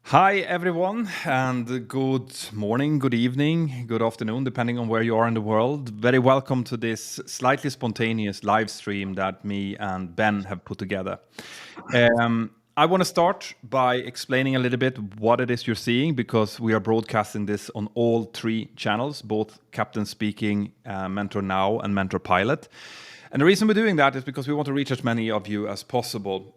Hi, everyone, and good morning, good evening, good afternoon, depending on where you are in the world. Very welcome to this slightly spontaneous live stream that me and Ben have put together. I want to start by explaining a little bit what it is you're seeing because we are broadcasting this on all three channels, both Captain Speaking, Mentor Now, and Mentor Pilot. And the reason we're doing that is because we want to reach as many of you as possible.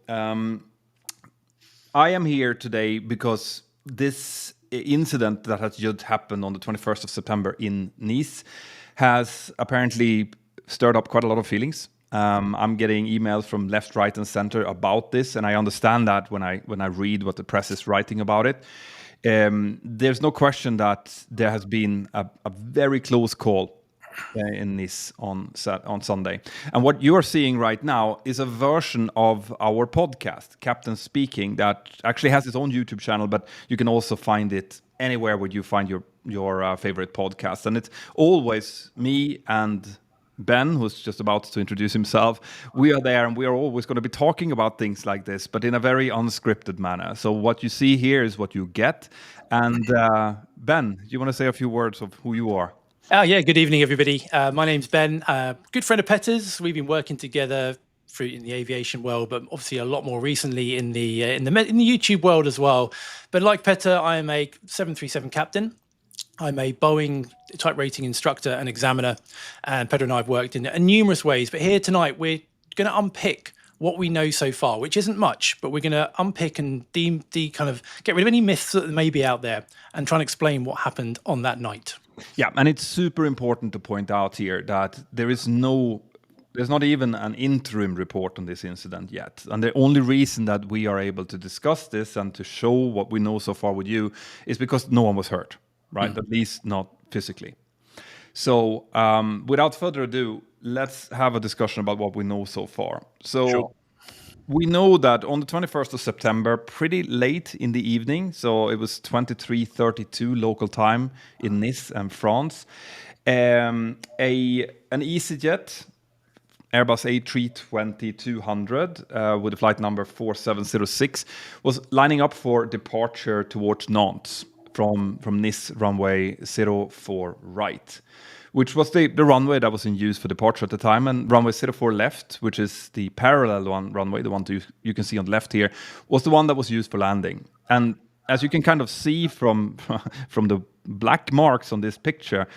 I am here today because this incident that has just happened on the 21st of September in Nice has apparently stirred up quite a lot of feelings. I'm getting emails from left, right, and center about this, and I understand that when I read what the press is writing about it. There's no question that there has been a very close call in Nice on Sunday. And what you are seeing right now is a version of our podcast, Captain Speaking, that actually has its own YouTube channel, but you can also find it anywhere where you find your favorite podcast. And it's always me and Ben, who's just about to introduce himself. We are there and we are always going to be talking about things like this, but in a very unscripted manner. So what you see here is what you get. And Ben, do you want to say a few words of who you are? Good evening, everybody. My name's Ben, good friend of Petter's. We've been working together in the aviation world, but obviously a lot more recently in the YouTube world as well. But like Petter, I am a 737 captain. I'm a Boeing type rating instructor and examiner, and Petter and I have worked in numerous ways. But here tonight, we're going to unpick what we know so far, which isn't much, but we're going to unpick and kind of get rid of any myths that may be out there and try and explain what happened on that night. Yeah, and it's super important to point out here that there's not even an interim report on this incident yet. And the only reason that we are able to discuss this and to show what we know so far with you is because no one was hurt, right? At least not physically. So without further ado, let's have a discussion about what we know so far. So Sure. we know that on the 21st of September, pretty late in the evening, so it was 23:32 local time in Nice and France, an EasyJet Airbus A320-200 with the flight number 4706 was lining up for departure towards Nantes from Nice runway 04 right, which was the runway that was in use for departure at the time. And runway 04 left, which is the parallel runway, the one you can see on the left here, was the one that was used for landing. And as you can kind of see from the black marks on this picture,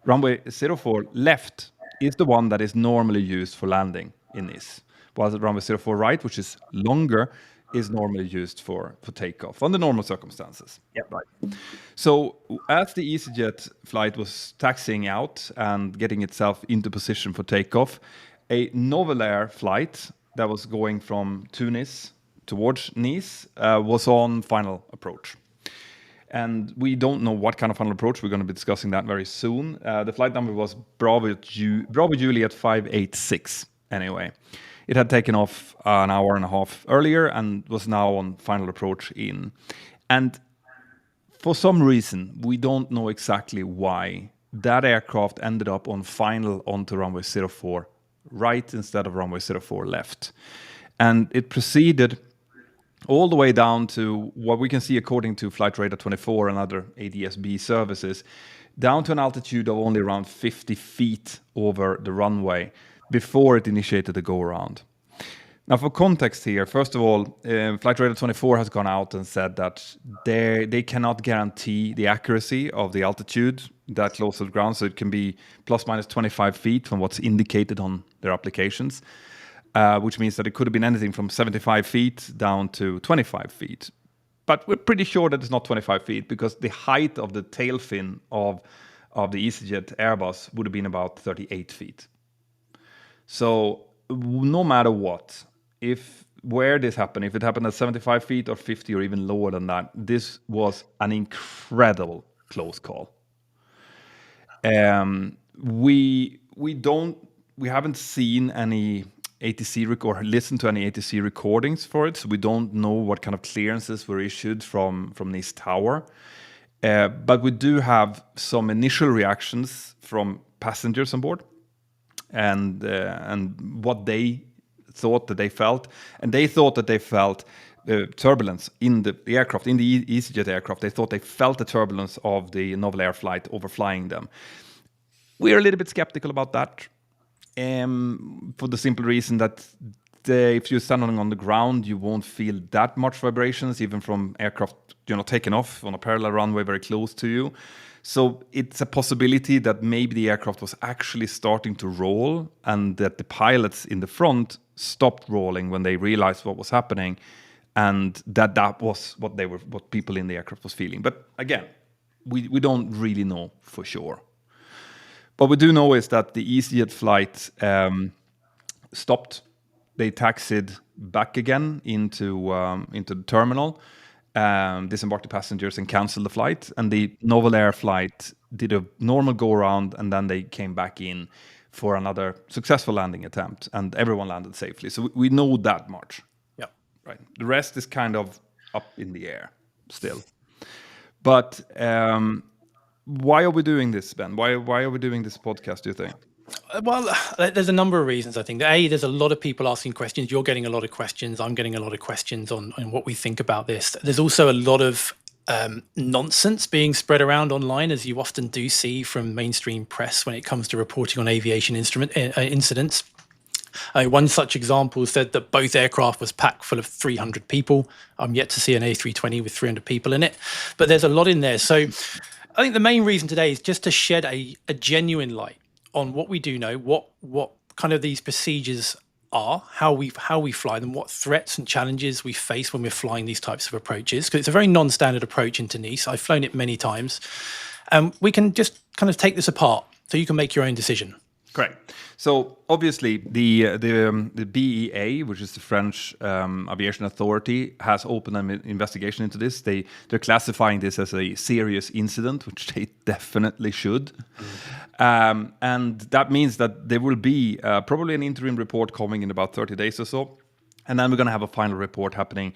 runway 04 left is the one that is normally used for landing in Nice, while the runway 04 right, which is longer, is normally used for takeoff under normal circumstances. Yep. Right. So as the EasyJet flight was taxiing out and getting itself into position for takeoff, a Novel Air flight that was going from Tunis towards Nice was on final approach. And we don't know what kind of final approach. We're going to be discussing that very soon. The flight number was Bravo Juliet 586 anyway. It had taken off an hour and a half earlier and was now on final approach in. And for some reason, we don't know exactly why, that aircraft ended up on final onto runway 04 right instead of runway 04 left. And it proceeded all the way down to what we can see according to Flight Radar 24 and other ADS-B services, down to an altitude of only around 50 feet over the runway before it initiated the go-around. Now, for context here, first of all, Flight Radar 24 has gone out and said that they cannot guarantee the accuracy of the altitude that close to the ground, so it can be plus minus 25 feet from what's indicated on their applications, which means that it could have been anything from 75 feet down to 25 feet. But we're pretty sure that it's not 25 feet because the height of the tail fin of the EasyJet Airbus would have been about 38 feet. So no matter what, where this happened, if it happened at 75 feet or 50 or even lower than that, this was an incredible close call. We haven't seen any ATC or listened to any ATC recordings for it, so we don't know what kind of clearances were issued from Nice Tower. But we do have some initial reactions from passengers on board, and what they thought that they felt, and they thought that they felt turbulence in the aircraft, in the EasyJet aircraft. They thought they felt the turbulence of the Novel Air flight overflying them. We're a little bit skeptical about that, for the simple reason that if you're standing on the ground, you won't feel that much vibrations, even from aircraft, taking off on a parallel runway very close to you. So it's a possibility that maybe the aircraft was actually starting to roll, and that the pilots in the front stopped rolling when they realized what was happening, and that was what people in the aircraft was feeling. But again, we don't really know for sure. What we do know is that the EasyJet flight stopped. They taxied back again into the terminal, disembarked the passengers and canceled the flight. And the Novel Air flight did a normal go-around, and then they came back in for another successful landing attempt, and everyone landed safely. So we know that much. Yeah. Right. The rest is kind of up in the air still. But why are we doing this, Ben? Why are we doing this podcast, do you think? Well, there's a number of reasons, I think. There's a lot of people asking questions. You're getting a lot of questions. I'm getting a lot of questions on what we think about this. There's also a lot of nonsense being spread around online, as you often do see from mainstream press when it comes to reporting on aviation incidents. One such example said that both aircraft was packed full of 300 people. I'm yet to see an A320 with 300 people in it, but there's a lot in there. So I think the main reason today is just to shed a genuine light on what we do know, what kind of these procedures are, how we fly them, what threats and challenges we face when we're flying these types of approaches, because it's a very non-standard approach into Nice. I've flown it many times. We can just kind of take this apart so you can make your own decision. Correct. So obviously the BEA, which is the French Aviation Authority, has opened an investigation into this. They're classifying this as a serious incident, which they definitely should. And that means that there will be probably an interim report coming in about 30 days or so. And then we're going to have a final report happening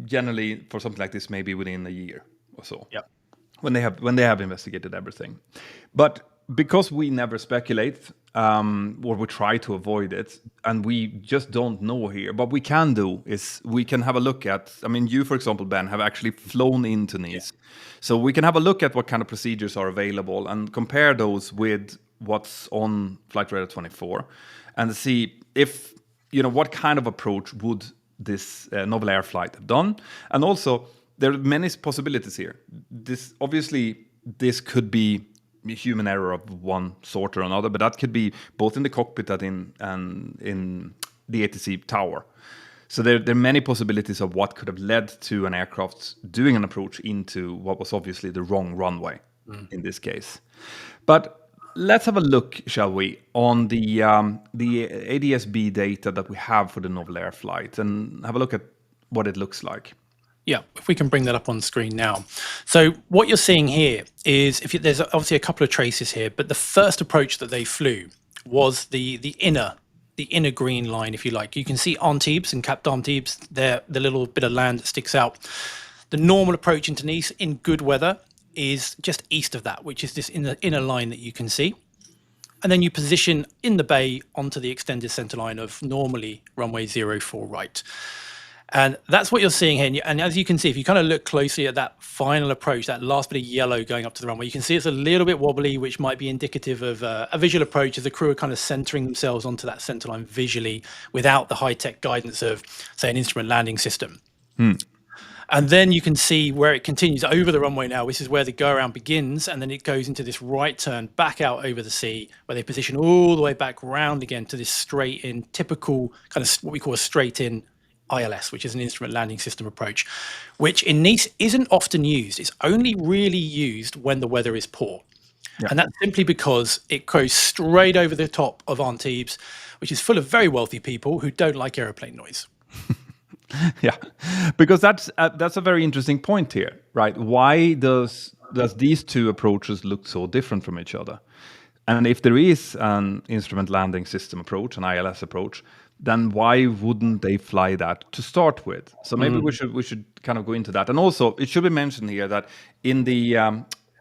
generally for something like this, maybe within a year or so. Yep. When they have investigated everything. But because we never speculate, or we try to avoid it, and we just don't know here. What we can do is we can have a look at, you, for example, Ben, have actually flown into Nice. Yeah. So we can have a look at what kind of procedures are available and compare those with what's on Flight Radar 24 and see if, what kind of approach would this Novel Air flight have done. And also, there are many possibilities here. This could be human error of one sort or another, but that could be both in the cockpit and in the ATC tower. So there are many possibilities of what could have led to an aircraft doing an approach into what was obviously the wrong runway in this case. But let's have a look, shall we, on the ADS-B data that we have for the Novel Air flight and have a look at what it looks like. Yeah, if we can bring that up on screen now. So what you're seeing here is, there's obviously a couple of traces here, but the first approach that they flew was the inner green line, if you like. You can see Antibes and Cap d'Antibes, the little bit of land that sticks out. The normal approach into Nice in good weather is just east of that, which is this inner line that you can see. And then you position in the bay onto the extended center line of normally runway 04 right. And that's what you're seeing here. And as you can see, if you kind of look closely at that final approach, that last bit of yellow going up to the runway, you can see it's a little bit wobbly, which might be indicative of a visual approach as the crew are kind of centering themselves onto that center line visually without the high-tech guidance of, say, an instrument landing system. And then you can see where it continues over the runway now. This is where the go-around begins, and then it goes into this right turn back out over the sea, where they position all the way back round again to this straight-in, typical kind of what we call a straight-in ILS, which is an instrument landing system approach, which in Nice isn't often used. It's only really used when the weather is poor. Yeah. And that's simply because it goes straight over the top of Antibes, which is full of very wealthy people who don't like aeroplane noise. Yeah, because that's a very interesting point here, right? Why does these two approaches look so different from each other? And if there is an instrument landing system approach, an ILS approach, then why wouldn't they fly that to start with? So maybe we should kind of go into that. And also, it should be mentioned here that in the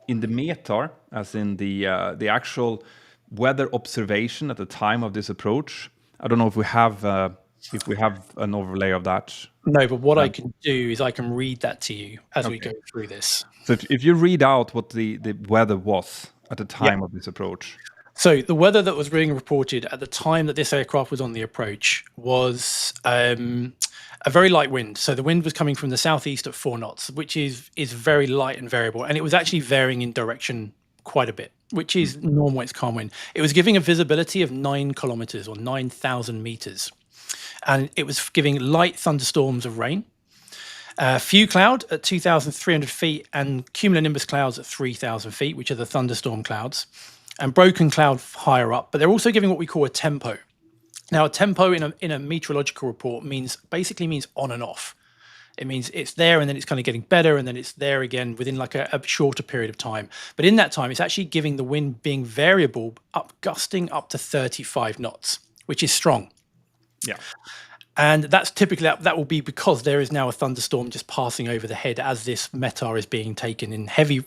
METAR, as in the actual weather observation at the time of this approach, I don't know if we have if we have an overlay of that. No, but what I can do is I can read that to you as we go through this. So if you read out what the weather was at the time of this approach. So the weather that was being reported at the time that this aircraft was on the approach was a very light wind. So the wind was coming from the southeast at 4 knots, which is very light and variable. And it was actually varying in direction quite a bit, which is normal when it's calm wind. It was giving a visibility of 9 kilometers or 9,000 meters. And it was giving light thunderstorms of rain, few cloud at 2,300 feet and cumulonimbus clouds at 3,000 feet, which are the thunderstorm clouds, and broken cloud higher up. But they're also giving what we call a tempo. Now, a tempo in a meteorological report basically means on and off. It means it's there and then it's kind of getting better and then it's there again within like a shorter period of time. But in that time, it's actually giving the wind being variable, gusting up to 35 knots, which is strong. Yeah. And that's typically, that will be because there is now a thunderstorm just passing over the head as this METAR is being taken in heavy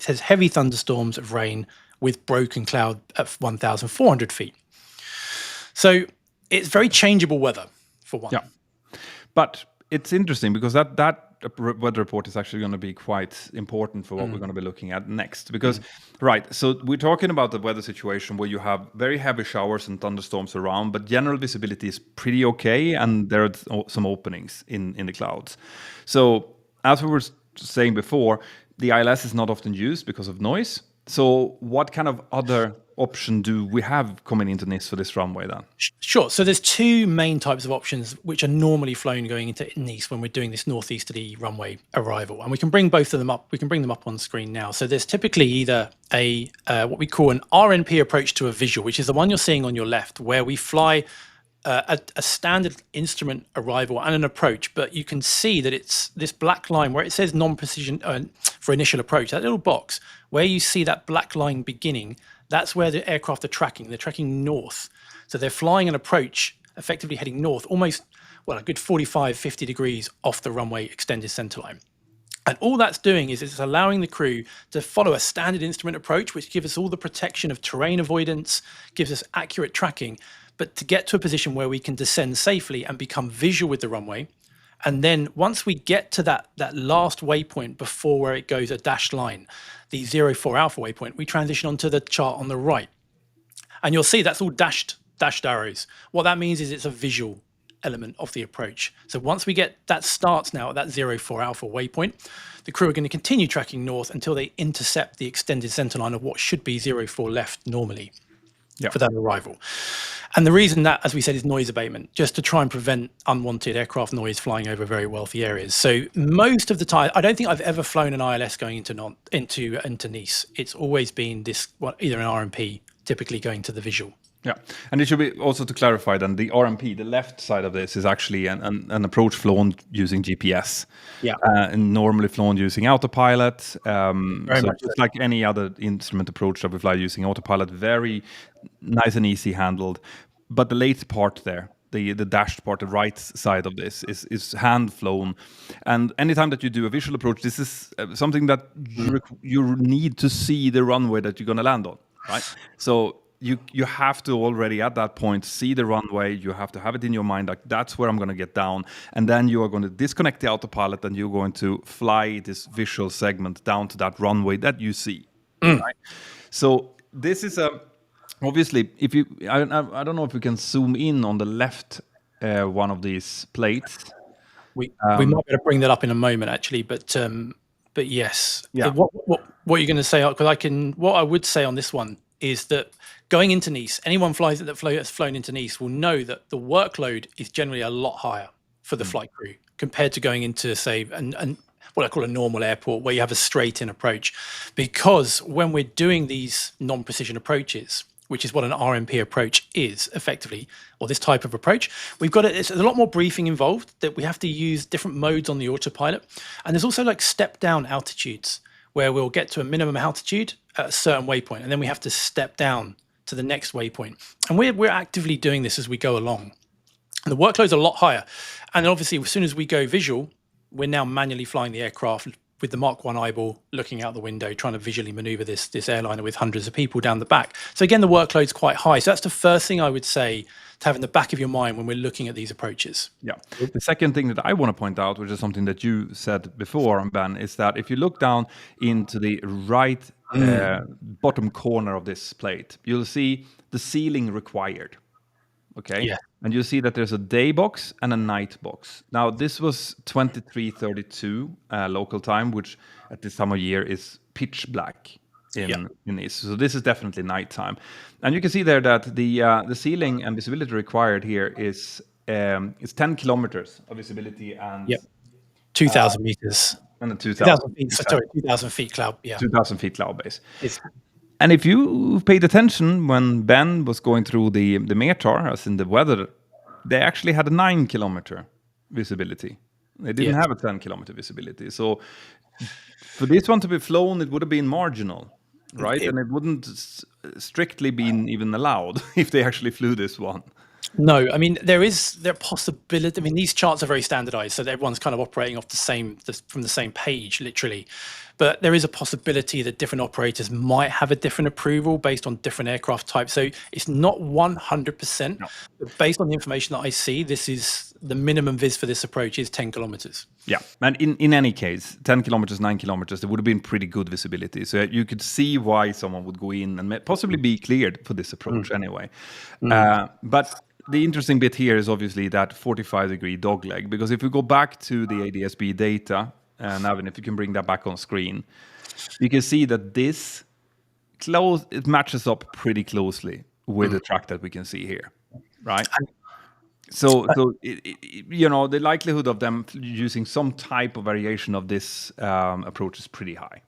thunderstorms of rain with broken cloud at 1,400 feet. So it's very changeable weather for one. Yeah. But it's interesting because that weather report is actually going to be quite important for what we're going to be looking at next. Because, right, so we're talking about the weather situation where you have very heavy showers and thunderstorms around, but general visibility is pretty okay, and there are some openings in the clouds. So, as we were saying before, the ILS is not often used because of noise. So what kind of other option do we have coming into Nice for this runway then? Sure. So there's 2 main types of options which are normally flown going into Nice when we're doing this northeasterly runway arrival, and we can bring both of them up. We can bring them up on screen now. So there's typically either a what we call an RNP approach to a visual, which is the one you're seeing on your left, where we fly a standard instrument arrival and an approach, but you can see that it's this black line where it says non-precision for initial approach, that little box where you see that black line beginning, that's where the aircraft are tracking. They're tracking north. So they're flying an approach, effectively heading north, almost, well, a good 45, 50 degrees off the runway extended centerline. And all that's doing is it's allowing the crew to follow a standard instrument approach, which gives us all the protection of terrain avoidance, gives us accurate tracking, but to get to a position where we can descend safely and become visual with the runway. And then once we get to that last waypoint before where it goes a dashed line, the 04 alpha waypoint, we transition onto the chart on the right. And you'll see that's all dashed arrows. What that means is it's a visual element of the approach. So once we get that starts now at that 04 alpha waypoint, the crew are going to continue tracking north until they intercept the extended centerline of what should be 04 left normally for that arrival. And the reason that, as we said, is noise abatement, just to try and prevent unwanted aircraft noise flying over very wealthy areas. So most of the time, I don't think I've ever flown an ILS going into Nice. It's always been this, either an RMP, typically going to the visual. Yeah, and it should be also to clarify then the RMP, the left side of this is actually an approach flown using GPS. Yeah, and normally flown using autopilot. So much just like any other instrument approach that we fly using autopilot, very nice and easy handled. But the late part there, the dashed part, the right side of this is hand flown. And anytime that you do a visual approach, this is something that you need to see the runway that you're going to land on, right? So you have to already at that point see the runway. You have to have it in your mind, like that's where I'm going to get down, and then you are going to disconnect the autopilot and you're going to fly this visual segment down to that runway that you see. Right? So this is obviously, if you I don't know if we can zoom in on the left one of these plates. We might be able to bring that up in a moment actually, but yes. Yeah. What you're going to say? Because what I would say on this one is that going into Nice, anyone has flown into Nice will know that the workload is generally a lot higher for the flight crew compared to going into, say, and what I call a normal airport where you have a straight in approach. Because when we're doing these non-precision approaches, which is what an RMP approach is effectively, or this type of approach, it's a lot more briefing involved, that we have to use different modes on the autopilot. And there's also like step down altitudes where we'll get to a minimum altitude at a certain waypoint, and then we have to step down to the next waypoint. And we're actively doing this as we go along. And the workload's a lot higher. And obviously, as soon as we go visual, we're now manually flying the aircraft with the Mark 1 eyeball, looking out the window, trying to visually maneuver this airliner with hundreds of people down the back. So again, the workload's quite high. So that's the first thing I would say to have in the back of your mind when we're looking at these approaches. Yeah. The second thing that I want to point out, which is something that you said before, Ben, is that if you look down into the right bottom corner of this plate, you'll see the sealing required. Okay. Yeah. And you'll see that there's a day box and a night box. Now, this was 23:32 local time, which at this time of year is pitch black in Nice. So this is definitely nighttime. And you can see there that the ceiling and visibility required here is 10 kilometers of visibility and 2,000 meters. and a 2,000 feet. Sorry, 2,000 feet cloud. Yeah. 2,000 feet cloud base. And if you paid attention when Ben was going through the METAR, as in the weather, they actually had a 9-kilometer visibility. They didn't have a 10-kilometer visibility. So for this one to be flown, it would have been marginal, right? And it wouldn't strictly been even allowed if they actually flew this one. No, I mean, there possibility. I mean, these charts are very standardized, so everyone's kind of operating off from the same page, literally. But there is a possibility that different operators might have a different approval based on different aircraft types. So it's not 100%. No. But based on the information that I see, this is the minimum vis for this approach is 10 kilometers. Yeah, and in any case, 10 kilometers, 9 kilometers, there would have been pretty good visibility. So you could see why someone would go in and possibly be cleared for this approach anyway. But the interesting bit here is obviously that 45-degree dogleg, because if we go back to the ADS-B data, Navin, if you can bring that back on screen, you can see that it matches up pretty closely with the track that we can see here, right? So the likelihood of them using some type of variation of this approach is pretty high.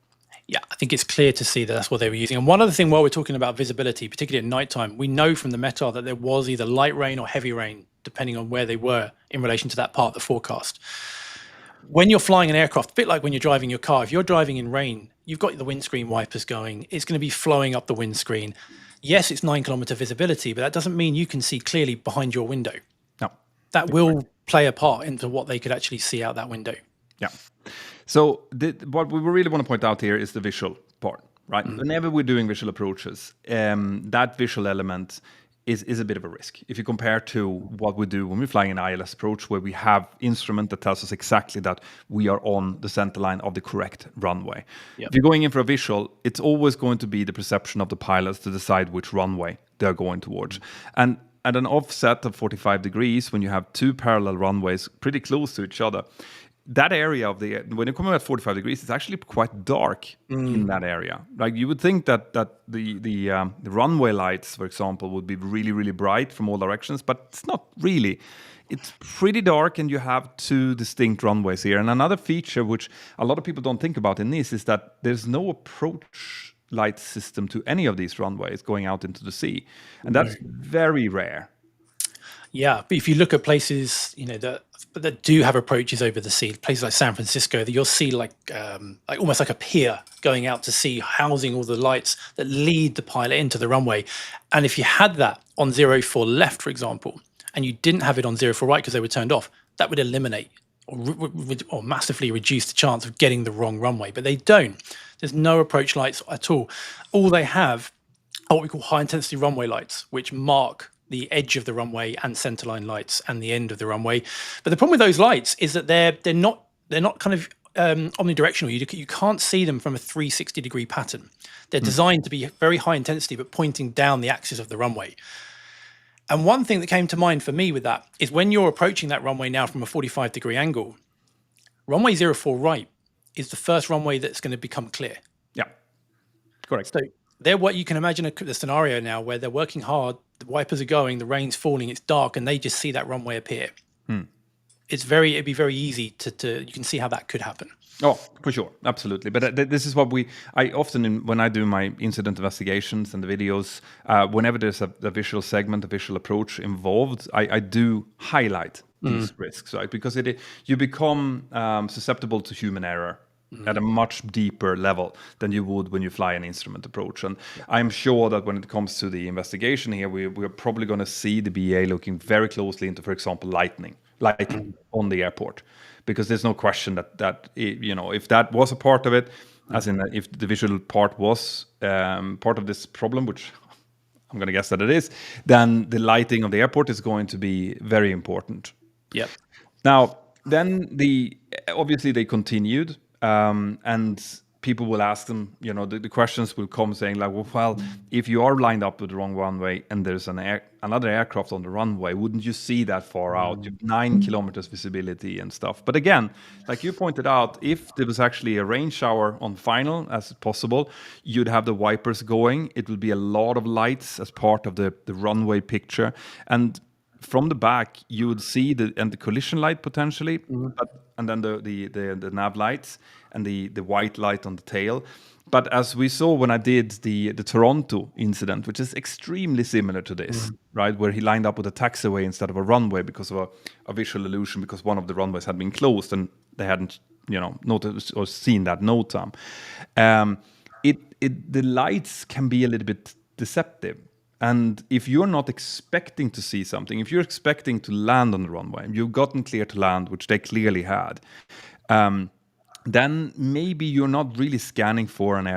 Yeah, I think it's clear to see that that's what they were using. And one other thing, while we're talking about visibility, particularly at nighttime, we know from the METAR that there was either light rain or heavy rain, depending on where they were in relation to that part of the forecast. When you're flying an aircraft, a bit like when you're driving your car, if you're driving in rain, you've got the windscreen wipers going, it's going to be flowing up the windscreen. Yes, it's 9-kilometer visibility, but that doesn't mean you can see clearly behind your window. No. That will play a part into what they could actually see out that window. Yeah. So what we really want to point out here is the visual part, right? Whenever we're doing visual approaches, that visual element is a bit of a risk. If you compare to what we do when we're flying an ILS approach, where we have instrument that tells us exactly that we are on the center line of the correct runway. Yep. If you're going in for a visual, it's always going to be the perception of the pilots to decide which runway they're going towards. And at an offset of 45 degrees, when you have two parallel runways pretty close to each other, that area of when you're coming at 45 degrees, it's actually quite dark in that area. Like you would think that the runway lights, for example, would be really, really bright from all directions, but it's not really. It's pretty dark, and you have two distinct runways here. And another feature which a lot of people don't think about in this is that there's no approach light system to any of these runways going out into the sea, and that's very rare. Yeah, but if you look at places, that do have approaches over the sea, places like San Francisco, that you'll see like almost like a pier going out to sea, housing all the lights that lead the pilot into the runway. And if you had that on 04 left, for example, and you didn't have it on 04 right because they were turned off, that would eliminate or massively reduce the chance of getting the wrong runway. But they don't. There's no approach lights at all. All they have are what we call high intensity runway lights, which mark the edge of the runway and centerline lights and the end of the runway. But the problem with those lights is that they're not kind of omnidirectional. You can't see them from a 360-degree pattern. They're designed to be very high intensity, but pointing down the axis of the runway. And one thing that came to mind for me with that is when you're approaching that runway now from a 45-degree angle, runway 04 right is the first runway that's going to become clear. Yeah, correct. So you can imagine the scenario now where they're working hard, the wipers are going, the rain's falling, it's dark, and they just see that runway appear. It'd be very easy you can see how that could happen. Oh, for sure, absolutely. But this is what I often, when I do my incident investigations and the videos, whenever there's a visual segment, a visual approach involved, I do highlight these risks, right? Because you become susceptible to human error at a much deeper level than you would when you fly an instrument approach. And I'm sure that when it comes to the investigation here, we're probably going to see the BA looking very closely into, for example, lighting on the airport, because there's no question that if that was a part of it, as in if the visual part was part of this problem, which I'm going to guess that it is, then the lighting of the airport is going to be very important. Yep. Now, then obviously they continued, and people will ask them, the questions will come saying like, well, if you are lined up with the wrong runway and there's another aircraft on the runway, wouldn't you see that far out? You have 9 kilometers visibility and stuff. But again, like you pointed out, if there was actually a rain shower on final as possible, you'd have the wipers going. It would be a lot of lights as part of the runway picture. And from the back, you would see the collision light potentially, and then the nav lights and the white light on the tail. But as we saw when I did the Toronto incident, which is extremely similar to this, right, where he lined up with a taxiway instead of a runway because of a visual illusion, because one of the runways had been closed and they hadn't, noticed or seen that note time. The lights can be a little bit deceptive. And if you're not expecting to see something, if you're expecting to land on the runway, and you've gotten clear to land, which they clearly had, then maybe you're not really scanning for an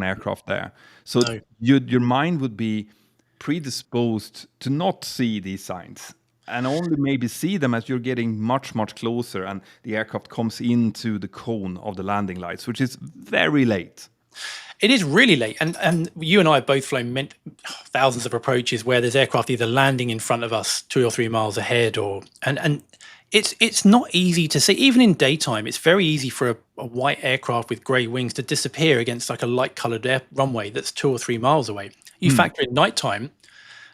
aircraft there. So your mind would be predisposed to not see these signs and only maybe see them as you're getting much, much closer and the aircraft comes into the cone of the landing lights, which is very late. It is really late, and you and I have both flown thousands of approaches where there's aircraft either landing in front of us 2 or 3 miles ahead, and it's not easy to see. Even in daytime, it's very easy for a white aircraft with grey wings to disappear against like a light-coloured runway that's 2 or 3 miles away. You factor in nighttime,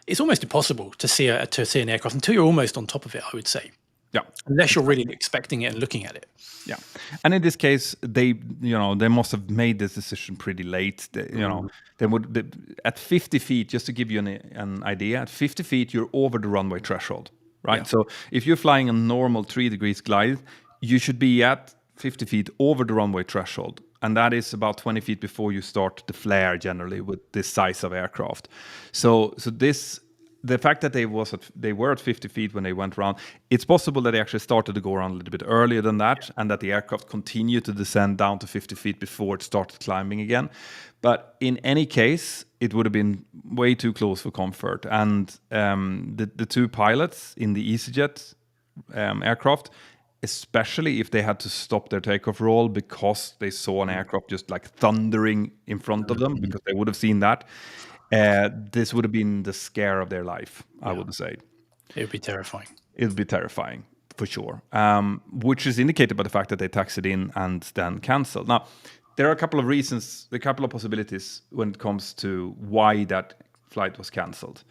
it's almost impossible to see an aircraft until you're almost on top of it, I would say. Yeah, unless you're really expecting it and looking at it. Yeah, and in this case, they must have made this decision pretty late. They would at 50 feet, just to give you an idea, at 50 feet you're over the runway threshold, right? Yeah. So if you're flying a normal 3 degrees glide, you should be at 50 feet over the runway threshold, and that is about 20 feet before you start the flare. Generally, with this size of aircraft, so the fact that they were at 50 feet when they went around, it's possible that they actually started to go around a little bit earlier than that, and that the aircraft continued to descend down to 50 feet before it started climbing again. But in any case, it would have been way too close for comfort. And the 2 pilots in the EasyJet aircraft, especially if they had to stop their takeoff roll because they saw an aircraft just like thundering in front of them, because they would have seen that. This would have been the scare of their life, I would say. It would be terrifying. It would be terrifying, for sure. Which is indicated by the fact that they taxied in and then canceled. Now, there are a couple of reasons, a couple of possibilities when it comes to why that flight was canceled.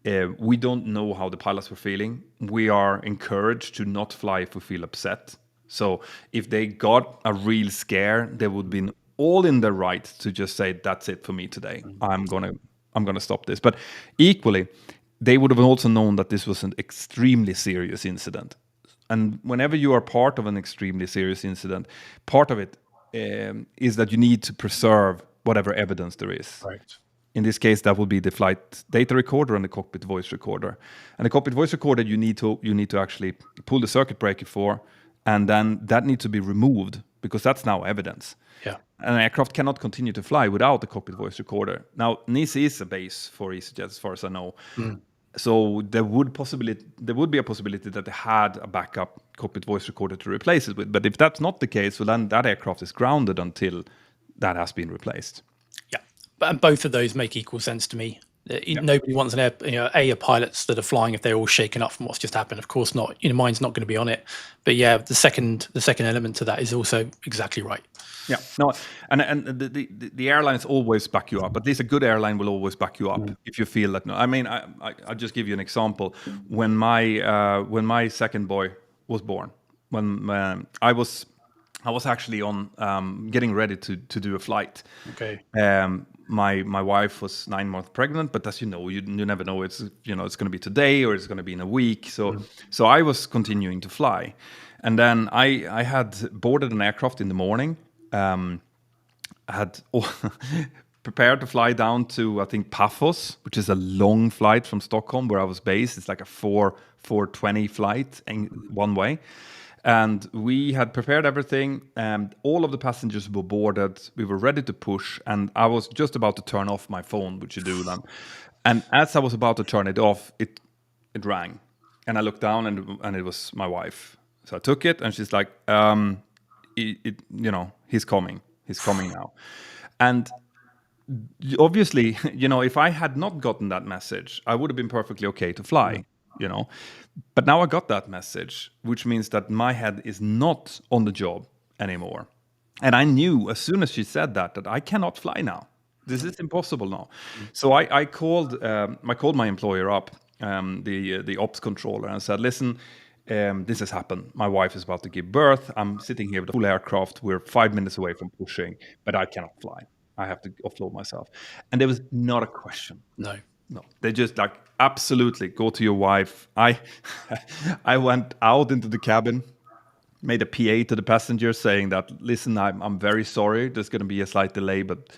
We don't know how the pilots were feeling. We are encouraged to not fly if we feel upset. So if they got a real scare, they would have been all in their right to just say, that's it for me today. I'm going to stop this. But equally, they would have also known that this was an extremely serious incident. And whenever you are part of an extremely serious incident, part of it is that you need to preserve whatever evidence there is. Right. In this case, that would be the flight data recorder and the cockpit voice recorder. And the cockpit voice recorder, you need to actually pull the circuit breaker for, and then that needs to be removed, because that's now evidence. Yeah. An aircraft cannot continue to fly without the cockpit voice recorder. Now, Nice is a base for EasyJet, as far as I know. So there would be a possibility that they had a backup cockpit voice recorder to replace it with. But if that's not the case, well, then that aircraft is grounded until that has been replaced. Yeah, and both of those make equal sense to me. Nobody wants a pilots that are flying if they're all shaken up from what's just happened. Of course not. Mine's not going to be on it. But yeah, the second element to that is also exactly right. Yeah, no, and the airlines always back you up. At least a good airline will always back you up if you feel that. No, I mean, I'll just give you an example. When my second boy was born, when I was actually on getting ready to do a flight. Okay. My wife was 9 months pregnant, but as you know, you never know. It's it's going to be today or it's going to be in a week. So I was continuing to fly, and then I had boarded an aircraft in the morning. Had prepared to fly down to, I think, Paphos, which is a long flight from Stockholm, where I was based. It's like a 4:20 flight one way. And we had prepared everything, and all of the passengers were boarded. We were ready to push, and I was just about to turn off my phone, which you do then. And as I was about to turn it off, it rang, and I looked down, and it was my wife. So I took it, and she's like, he's coming now. And obviously, if I had not gotten that message, I would have been perfectly okay to fly, But now I got that message, which means that my head is not on the job anymore. And I knew as soon as she said that I cannot fly now. This is impossible now. So I called my employer up, the ops controller, and said, listen, this has happened. My wife is about to give birth. I'm sitting here with a full aircraft. We're 5 minutes away from pushing, but I cannot fly. I have to offload myself. And there was not a question. No. They just like, absolutely, go to your wife. I went out into the cabin, made a PA to the passenger saying that, listen, I'm very sorry. There's going to be a slight delay, but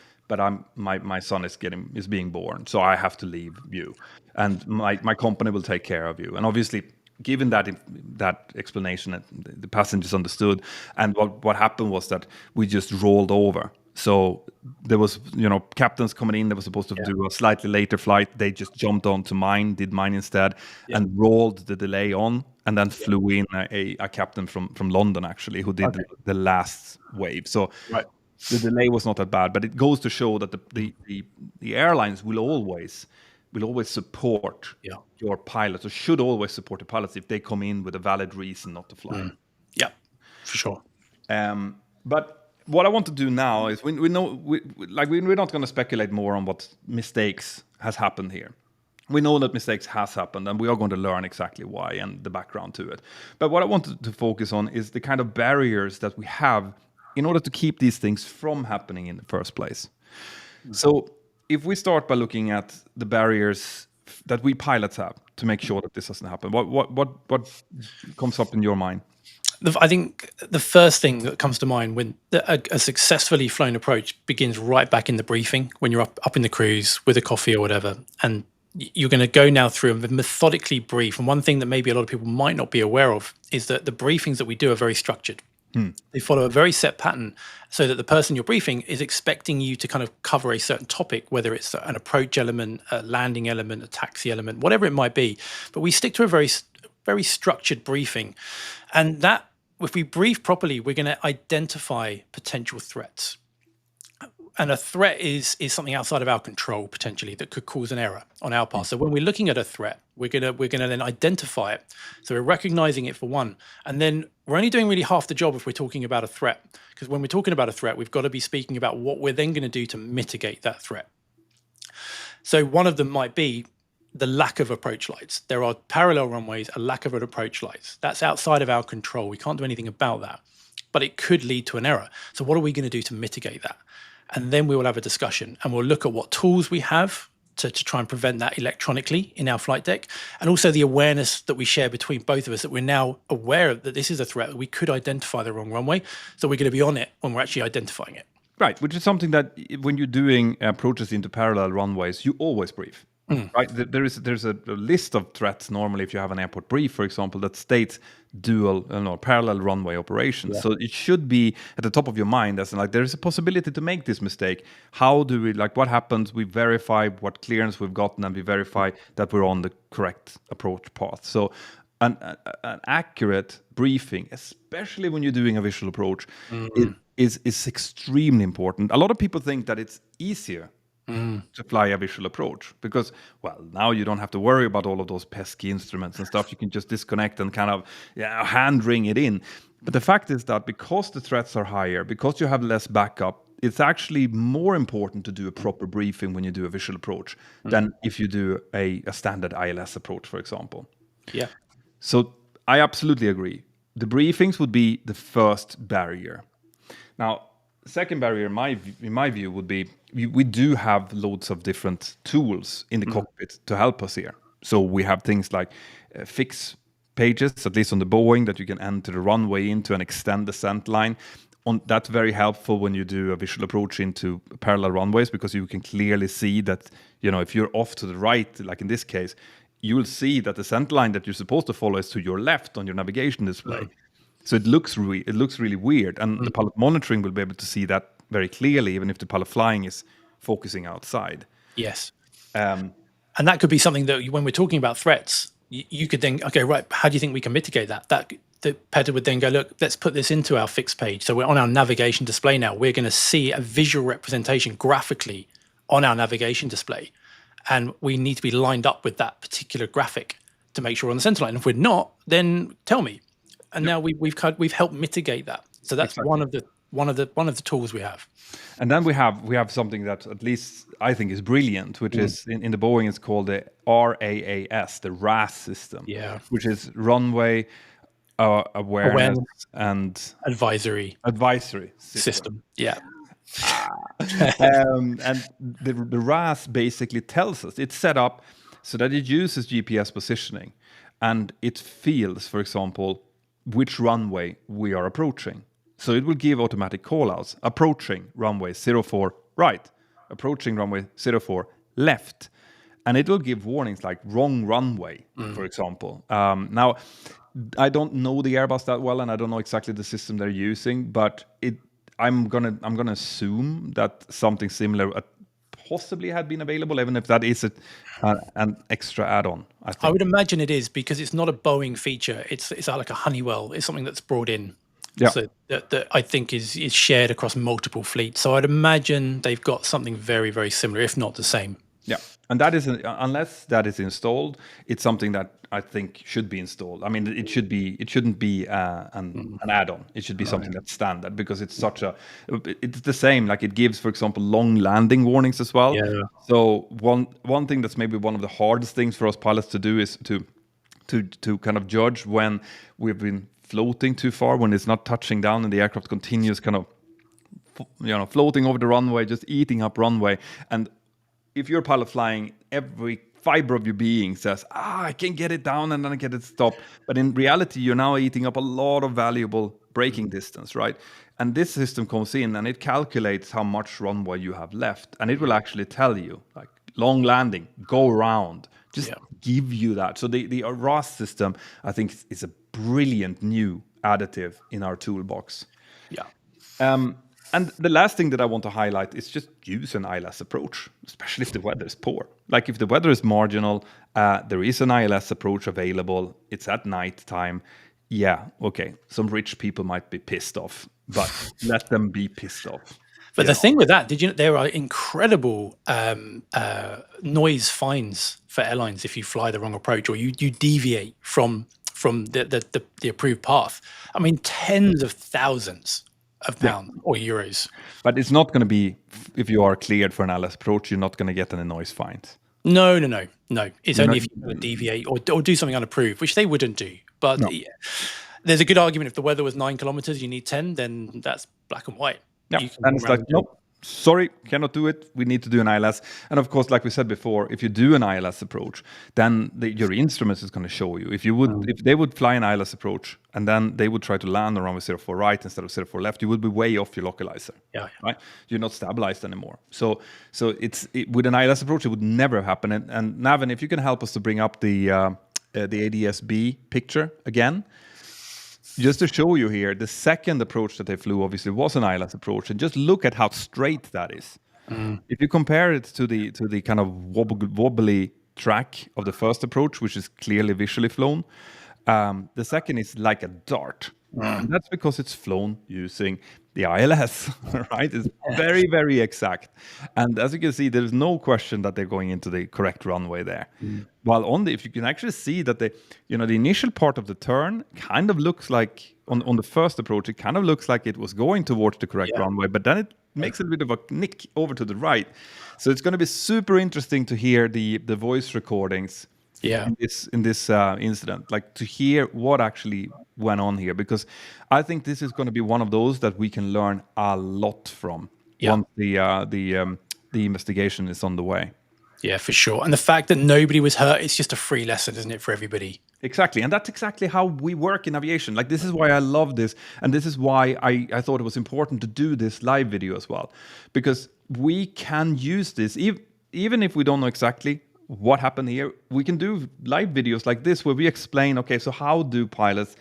my son is being born, so I have to leave you, and my company will take care of you. And obviously, given that explanation, the passengers understood. And what happened was that we just rolled over. So there was, captains coming in that was supposed to do a slightly later flight. They just jumped onto mine, did mine instead, and rolled the delay on, and then flew in a captain from London, actually, who did the last wave. So the delay was not that bad, but it goes to show that the airlines will always support your pilots, or should always support the pilots if they come in with a valid reason not to fly. Yeah, for sure. But what I want to do now is we're not going to speculate more on what mistakes has happened here. We know that mistakes has happened, and we are going to learn exactly why and the background to it. But what I wanted to focus on is the kind of barriers that we have in order to keep these things from happening in the first place. So if we start by looking at the barriers that we pilots have to make sure that this doesn't happen, what comes up in your mind? I think the first thing that comes to mind when a successfully flown approach begins right back in the briefing, when you're up in the cruise with a coffee or whatever, and you're going to go now through and methodically brief. And one thing that maybe a lot of people might not be aware of is that the briefings that we do are very structured. They follow a very set pattern, so that the person you're briefing is expecting you to kind of cover a certain topic, whether it's an approach element, a landing element, a taxi element, whatever it might be. But we stick to a very, very structured briefing. And that, if we brief properly, we're going to identify potential threats. And a threat is something outside of our control, potentially, that could cause an error on our part. So when we're looking at a threat, we're gonna then identify it. So we're recognizing it for one, and then we're only doing really half the job if we're talking about a threat. Because when we're talking about a threat, we've got to be speaking about what we're then going to do to mitigate that threat. So one of them might be the lack of approach lights. There are parallel runways, a lack of an approach lights. That's outside of our control. We can't do anything about that, but it could lead to an error. So what are we going to do to mitigate that? And then we will have a discussion, and we'll look at what tools we have to try and prevent that electronically in our flight deck, and also the awareness that we share between both of us, that we're now aware of that this is a threat, that we could identify the wrong runway. So we're going to be on it when we're actually identifying it. Right, which is something that when you're doing approaches into parallel runways, you always brief. Right, there's a list of threats normally if you have an airport brief, for example, that states parallel runway operations. So it should be at the top of your mind as like there is a possibility to make this mistake. How do we what happens? We verify what clearance we've gotten, and we verify that we're on the correct approach path. So an accurate briefing, especially when you're doing a visual approach, is extremely important. A lot of people think that it's easier to fly a visual approach because, well, now you don't have to worry about all of those pesky instruments and stuff. You can just disconnect and kind of hand ring it in. But the fact is that because the threats are higher, because you have less backup, it's actually more important to do a proper briefing when you do a visual approach than if you do a standard ILS approach, for example. Yeah. So I absolutely agree. The briefings would be the first barrier. Now, the second barrier, in my view, would be we do have loads of different tools in the cockpit to help us here. So we have things like fix pages, at least on the Boeing, that you can enter the runway into and extend the descent line. That's very helpful when you do a visual approach into parallel runways, because you can clearly see that, if you're off to the right, like in this case, you will see that the descent line that you're supposed to follow is to your left on your navigation display. So it looks really weird, and the pilot monitoring will be able to see that very clearly, even if the pilot flying is focusing outside. Yes. And that could be something that when we're talking about threats, you could then, okay, right, how do you think we can mitigate that? The Petter would then go, look, let's put this into our fixed page. So we're on our navigation display now. We're going to see a visual representation graphically on our navigation display. And we need to be lined up with that particular graphic to make sure we're on the center line. If we're not, then tell me. And now we've helped mitigate that. So that's exactly one of the tools we have. And then we have something that at least I think is brilliant, which is in the Boeing it's called the RAAS, the RAS system, which is runway awareness and advisory system. Yeah. And the RAS basically tells us, it's set up so that it uses GPS positioning and it feels, for example, which runway we are approaching. So it will give automatic callouts, approaching runway 04 right, approaching runway 04 left. And it will give warnings like wrong runway, for example. Now, I don't know the Airbus that well, and I don't know exactly the system they're using, but I'm gonna assume that something similar possibly had been available, even if that is an extra add-on. I would imagine it is, because it's not a Boeing feature. It's like a Honeywell. It's something that's brought in. Yeah. So that I think is shared across multiple fleets. So I'd imagine they've got something very, very similar, if not the same. Yeah, and that is unless that is installed, it's something that I think should be installed. I mean, it shouldn't be an add-on. It should be something that's standard, because it's it's the same. Like it gives, for example, long landing warnings as well. Yeah. So one thing that's maybe one of the hardest things for us pilots to do is to kind of judge when we've been floating too far, when it's not touching down and the aircraft continues kind of floating over the runway, just eating up runway. And if you're a pilot flying, every fiber of your being says, I can get it down and then I get it stopped. But in reality, you're now eating up a lot of valuable braking distance, right? And this system comes in and it calculates how much runway you have left. And it will actually tell you, like, long landing, go around, just give you that. So the RAS system, I think, is a brilliant new additive in our toolbox. Yeah. And the last thing that I want to highlight is just use an ILS approach, especially if the weather is poor. Like if the weather is marginal, there is an ILS approach available. It's at night time. Yeah, okay. Some rich people might be pissed off, but let them be pissed off. But the thing with that, there are incredible noise fines for airlines if you fly the wrong approach or you deviate from the approved path. I mean, tens of thousands of pounds or euros. But it's not going to be, if you are cleared for an ILS approach, you're not going to get any noise fines. No. It's only if you deviate or do something unapproved, which they wouldn't do. But there's a good argument. If the weather was 9 kilometers, you need 10, then that's black and white. Yeah, and it's like, nope, sorry, cannot do it. We need to do an ILS. And of course, like we said before, if you do an ILS approach, then your instruments is going to show you. If they would fly an ILS approach and then they would try to land around with 04 right instead of 04 left, you would be way off your localizer. Yeah. Right? You're not stabilized anymore. So with an ILS approach, it would never happen. And Navin, if you can help us to bring up the ADS-B picture again. Just to show you here, the second approach that they flew obviously was an ILS approach, and just look at how straight that is. If you compare it to the kind of wobbly track of the first approach, which is clearly visually flown, the second is like a dart. And that's because it's flown using the ILS, right? It's very, very exact. And as you can see, there's no question that they're going into the correct runway there. While if you can actually see that the initial part of the turn kind of looks like, on the first approach, it kind of looks like it was going towards the correct runway, but then it makes a bit of a nick over to the right. So it's going to be super interesting to hear the voice recordings in this incident, like to hear what actually went on here, because I think this is going to be one of those that we can learn a lot from once the investigation is on the way. Yeah, for sure. And the fact that nobody was hurt, it's just a free lesson, isn't it, for everybody? Exactly. And that's exactly how we work in aviation. Like, this is why I love this. And this is why I thought it was important to do this live video as well, because we can use this, even if we don't know exactly what happened here. We can do live videos like this where we explain, okay, so how do pilots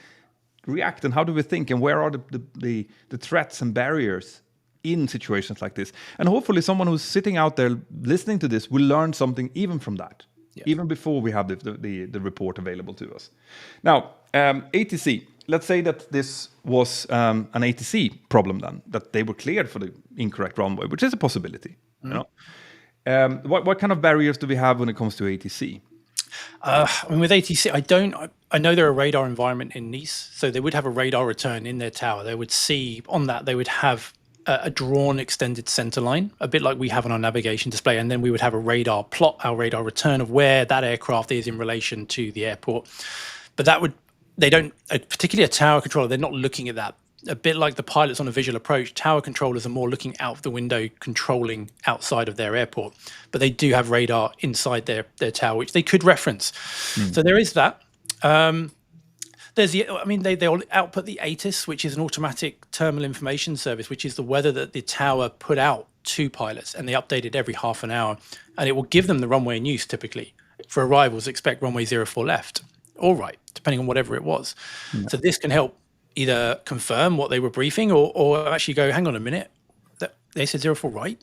react and how do we think and where are the threats and barriers in situations like this? And hopefully someone who's sitting out there listening to this will learn something even from that. even before we have the report available to us. Now, ATC, let's say that this was an ATC problem then, that they were cleared for the incorrect runway, which is a possibility. You know, what kind of barriers do we have when it comes to ATC? I mean, with ATC, I know they're a radar environment in Nice, so they would have a radar return in their tower. They would see on that, they would have a drawn extended center line, a bit like we have on our navigation display. And then we would have a radar plot, our radar return of where that aircraft is in relation to the airport. But particularly a tower controller, they're not looking at that. A bit like the pilots on a visual approach, tower controllers are more looking out of the window, controlling outside of their airport. But they do have radar inside their tower, which they could reference. So there is that. They output the ATIS, which is an automatic terminal information service, which is the weather that the tower put out to pilots, and they update it every half an hour, and it will give them the runway in use. Typically, for arrivals, expect runway 04 left, or right, depending on whatever it was. So this can help either confirm what they were briefing, or actually go, hang on a minute, they said 04 right.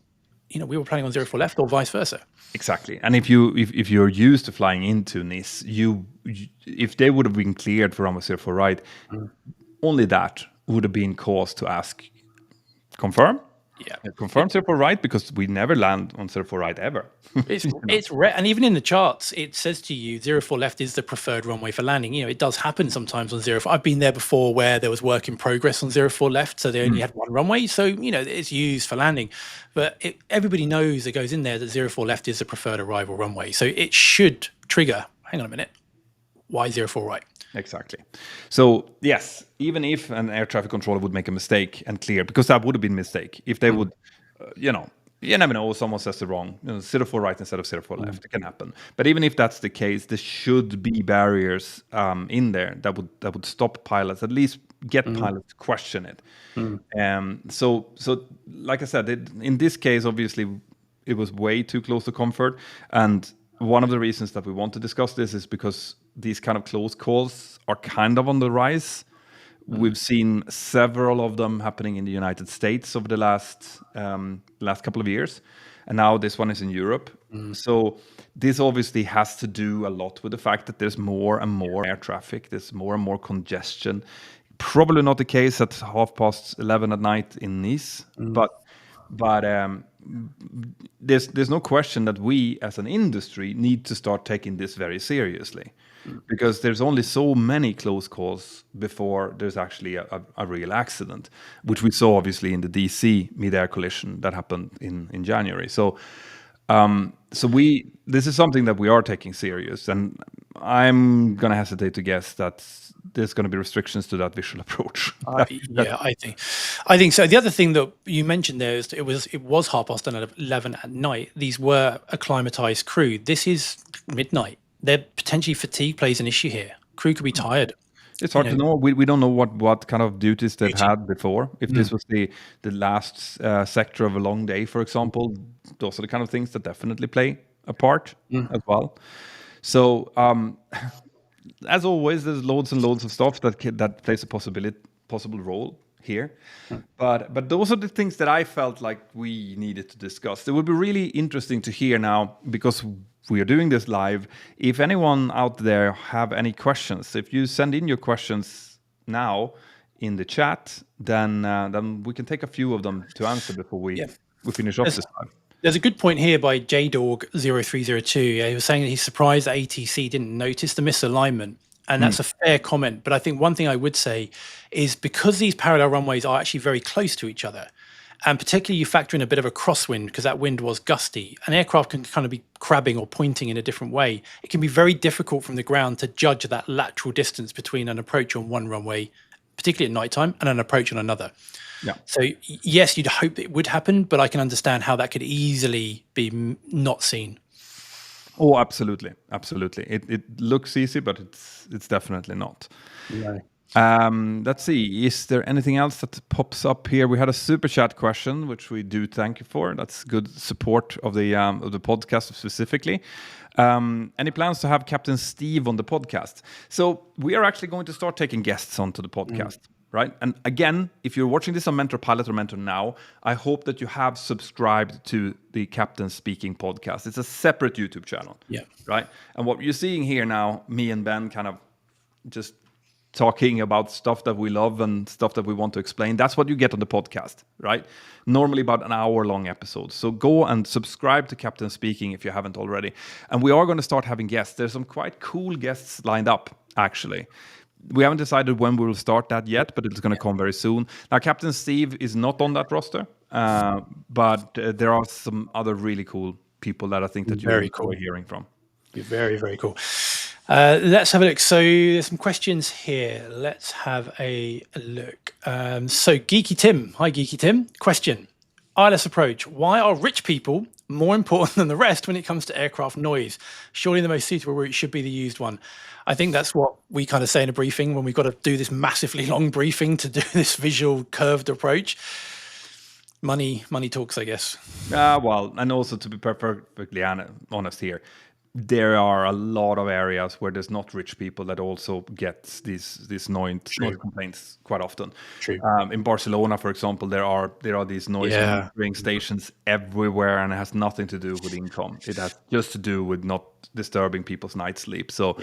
We were planning on 04 left, or vice versa. Exactly. And if you're used to flying into Nice, if they would have been cleared for runway 04 right, only that would have been cause to ask, confirm? Yeah. Confirm 04 right, because we never land on 04 right ever. It's rare. And even in the charts, it says to you 04 left is the preferred runway for landing. It does happen sometimes on 04. I've been there before where there was work in progress on 04 left, so they only had one runway. So, it's used for landing. But everybody knows that goes in there that 04 left is the preferred arrival runway. So it should trigger, hang on a minute, why 04 right? Exactly. So yes, even if an air traffic controller would make a mistake and clear, because that would have been a mistake, if they would, you never know, someone says the wrong, 04 right instead of 04 left, it can happen. But even if that's the case, there should be barriers in there that would stop pilots, at least get pilots to question it. So like I said, in this case, obviously, it was way too close to comfort, and one of the reasons that we want to discuss this is because these kind of close calls are kind of on the rise. We've seen several of them happening in the United States over the last couple of years, and now this one is in Europe. So this obviously has to do a lot with the fact that there's more and more air traffic, there's more and more congestion. Probably not the case at 11:30 at night in Nice, but there's no question that we as an industry need to start taking this very seriously, because there's only so many close calls before there's actually a real accident, which we saw obviously in the DC mid-air collision that happened in January. So this is something that we are taking serious, and I'm gonna hesitate to guess that there's going to be restrictions to that visual approach. I think so. The other thing that you mentioned there is it was 11:30 at night. These were acclimatized crew. This is midnight. Their potentially fatigue plays an issue here. Crew could be tired. It's hard to know. We don't know what kind of duties they've had before. If this was the last sector of a long day, for example, those are the kind of things that definitely play a part as well. So as always, there's loads and loads of stuff that plays a possible role here. But those are the things that I felt like we needed to discuss. It would be really interesting to hear now, because we are doing this live. If anyone out there have any questions, if you send in your questions now in the chat, then we can take a few of them to answer before we finish off this live. There's a good point here by JDorg0302. He was saying that he's surprised that ATC didn't notice the misalignment. And that's a fair comment. But I think one thing I would say is because these parallel runways are actually very close to each other, and particularly you factor in a bit of a crosswind because that wind was gusty, an aircraft can kind of be crabbing or pointing in a different way. It can be very difficult from the ground to judge that lateral distance between an approach on one runway, particularly at nighttime, and an approach on another. Yeah. So yes, you'd hope that it would happen, but I can understand how that could easily be not seen. Oh, absolutely, absolutely. It looks easy, but it's definitely not. No. Let's see. Is there anything else that pops up here? We had a super chat question, which we do thank you for. That's good support of the podcast specifically. Any plans to have Captain Steve on the podcast? So we are actually going to start taking guests onto the podcast. right? And again, if you're watching this on Mentor Pilot or Mentor Now, I hope that you have subscribed to the Captain Speaking podcast. It's a separate YouTube channel, right? And what you're seeing here now, me and Ben kind of just talking about stuff that we love and stuff that we want to explain. That's what you get on the podcast, right? Normally about an hour-long episode. So go and subscribe to Captain Speaking if you haven't already. And we are going to start having guests. There's some quite cool guests lined up, actually. We haven't decided when we will start that yet, but it's going to come very soon. Now, Captain Steve is not on that roster, but there are some other really cool people that I think that you're enjoy hearing from. Very, very cool. Let's have a look. So there's some questions here. Let's have a look. So Geeky Tim. Hi, Geeky Tim. Question. ILS approach. Why are rich people more important than the rest when it comes to aircraft noise? Surely the most suitable route should be the used one. I think that's what we kind of say in a briefing when we've got to do this massively long briefing to do this visual curved approach. Money talks, I guess. Well, and also to be perfectly honest here, there are a lot of areas where there's not rich people that also get these noise complaints quite often. True. In Barcelona, for example, there are these noise monitoring stations everywhere, and it has nothing to do with income. It has just to do with not disturbing people's night sleep. So